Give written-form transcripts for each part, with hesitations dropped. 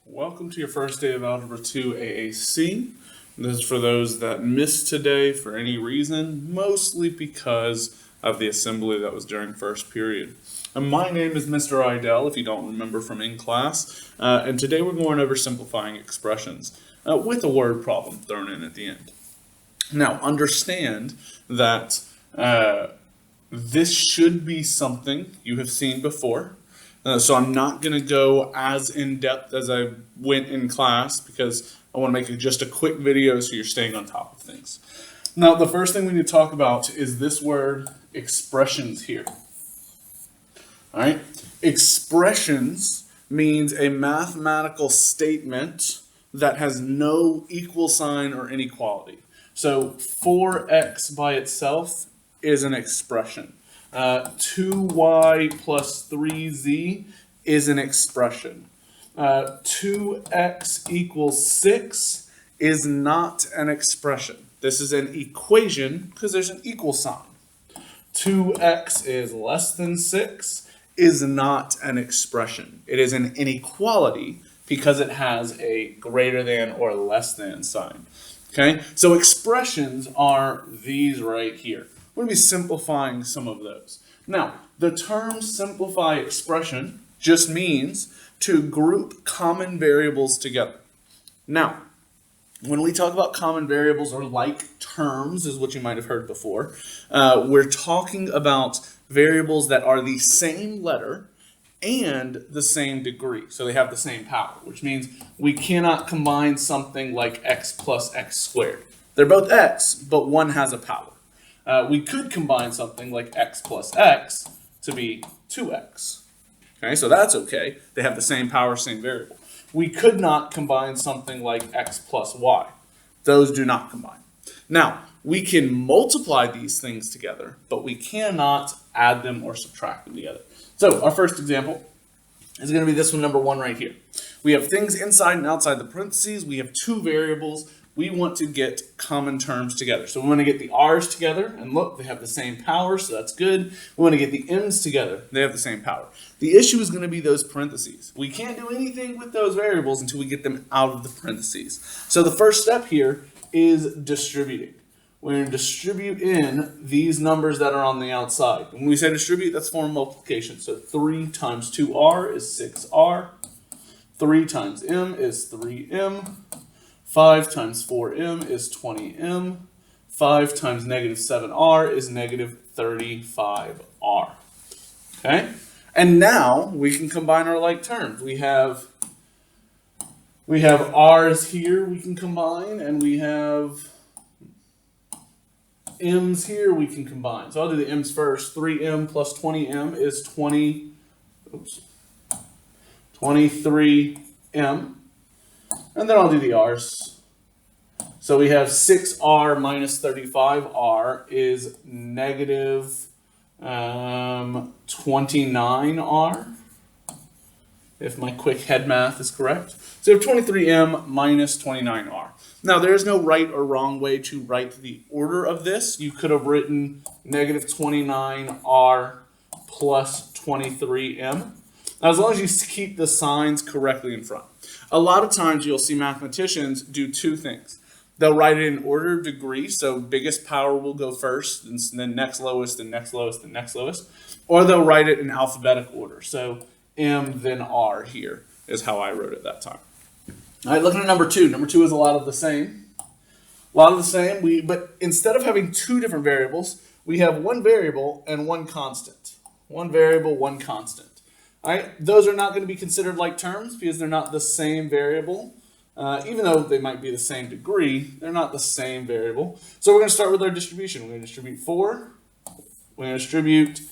Welcome to your first day of Algebra 2 AAC. This is for those that missed today for any reason, mostly because of the assembly that was during first period. And my name is Mr. Idell, if you don't remember from in class, and today we're going over simplifying expressions with a word problem thrown in at the end. Now, understand that this should be something you have seen before. So I'm not going to go as in-depth as I went in class because I want to make just a quick video so you're staying on top of things. Now, the first thing we need to talk about is this word expressions here. All right, expressions means a mathematical statement that has no equal sign or inequality. So 4x by itself is an expression. 2y plus 3z is an expression. 2x equals 6 is not an expression. This is an equation because there's an equal sign. 2x is less than 6 is not an expression. It is an inequality because it has a greater than or less than sign. Okay, so expressions are these right here. We're going to be simplifying some of those. Now, the term simplify expression just means to group common variables together. Now, when we talk about common variables or like terms, is what you might have heard before, we're talking about variables that are the same letter and the same degree. So they have the same power, which means we cannot combine something like x plus x squared. They're both x, but one has a power. We could combine something like x plus x to be 2x. Okay, so that's okay. They have the same power, same variable. We could not combine something like x plus y. Those do not combine. Now, we can multiply these things together, but we cannot add them or subtract them together. So our first example is going to be this one, number 1 right here. We have things inside and outside the parentheses. We have two variables. We want to get common terms together. So we want to get the r's together, and look, they have the same power, so that's good. We want to get the m's together. They have the same power. The issue is going to be those parentheses. We can't do anything with those variables until we get them out of the parentheses. So the first step here is distributing. We're going to distribute in these numbers that are on the outside. When we say distribute, that's form multiplication. So 3 times 2r is 6r. 3 times m is 3m. 5 times 4m is 20m. 5 times negative 7r is negative 35r. Okay? And now we can combine our like terms. We have r's here we can combine, and we have m's here we can combine. So I'll do the m's first. 3m plus 20m is 23m. And then I'll do the r's. So we have 6r minus 35r is negative 29r, if my quick head math is correct. So we have 23m minus 29r. Now, there is no right or wrong way to write the order of this. You could have written negative 29r plus 23m. Now, as long as you keep the signs correctly in front. A lot of times you'll see mathematicians do two things. They'll write it in order of degree, so biggest power will go first, and then next lowest, and next lowest, and next lowest. Or they'll write it in alphabetical order. So m, then r here is how I wrote it that time. All right, looking at number 2. Number 2 is a lot of the same. But instead of having two different variables, we have one variable and one constant. One variable, one constant. All right, those are not going to be considered like terms because they're not the same variable. Even though they might be the same degree, they're not the same variable. So we're going to start with our distribution. We're going to distribute 4. We're going to distribute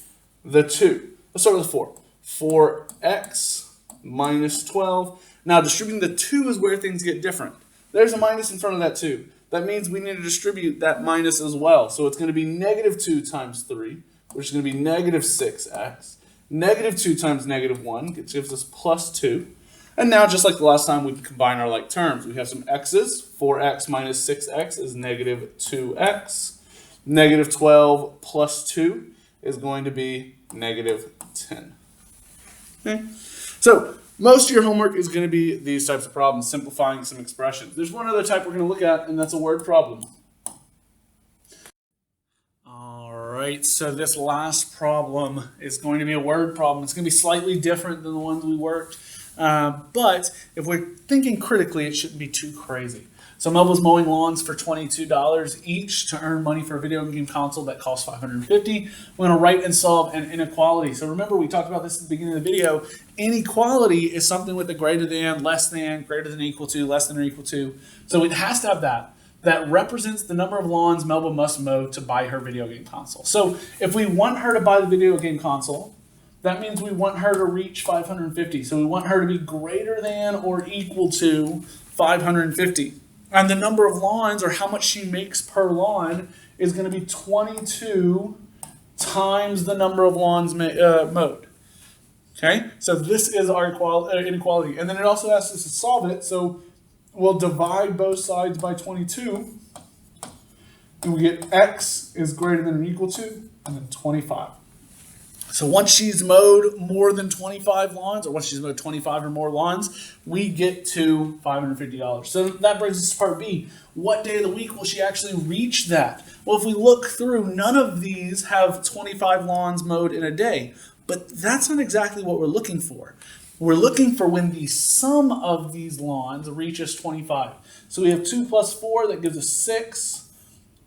the 2. Let's start with 4. 4x minus 12. Now, distributing the 2 is where things get different. There's a minus in front of that 2. That means we need to distribute that minus as well. So it's going to be negative 2 times 3, which is going to be negative 6x. Negative 2 times negative 1 gives us plus 2. And now, just like the last time, we can combine our like terms. We have some x's. 4x minus 6x is negative 2x. Negative 12 plus 2 is going to be negative 10. Okay? So Most of your homework is going to be these types of problems, simplifying some expressions. There's one other type we're going to look at, and that's a word problem. All right, so this last problem is going to be a word problem. It's going to be slightly different than the ones we worked, but if we're thinking critically, it shouldn't be too crazy. So Melba's mowing lawns for $22 each to earn money for a video game console that costs $550. We're going to write and solve an inequality. So remember, we talked about this at the beginning of the video. Inequality is something with a greater than, less than, greater than equal to, less than or equal to. So it has to have that. That represents the number of lawns Melba must mow to buy her video game console. So if we want her to buy the video game console, that means we want her to reach 550. So we want her to be greater than or equal to 550. And the number of lawns, or how much she makes per lawn, is going to be 22 times the number of lawns mowed. Okay, so this is our inequality. And then it also asks us to solve it. So we'll divide both sides by 22. And we get x is greater than or equal to, and then 25. So once she's mowed more than 25 lawns, or once she's mowed 25 or more lawns, we get to $550. So that brings us to part B. What day of the week will she actually reach that? Well, if we look through, none of these have 25 lawns mowed in a day. But that's not exactly what we're looking for. We're looking for when the sum of these lawns reaches 25. So we have 2 plus 4, that gives us 6.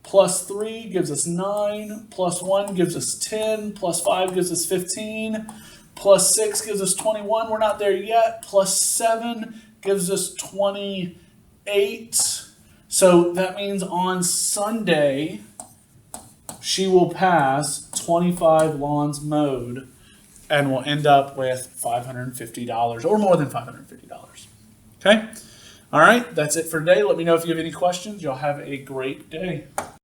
Plus 3 gives us 9, plus 1 gives us 10, plus 5 gives us 15, plus 6 gives us 21. We're not there yet. Plus 7 gives us 28. So that means on Sunday, she will pass 25 lawns mowed and will end up with $550 or more than $550. Okay? All right, that's it for today. Let me know if you have any questions. Y'all have a great day.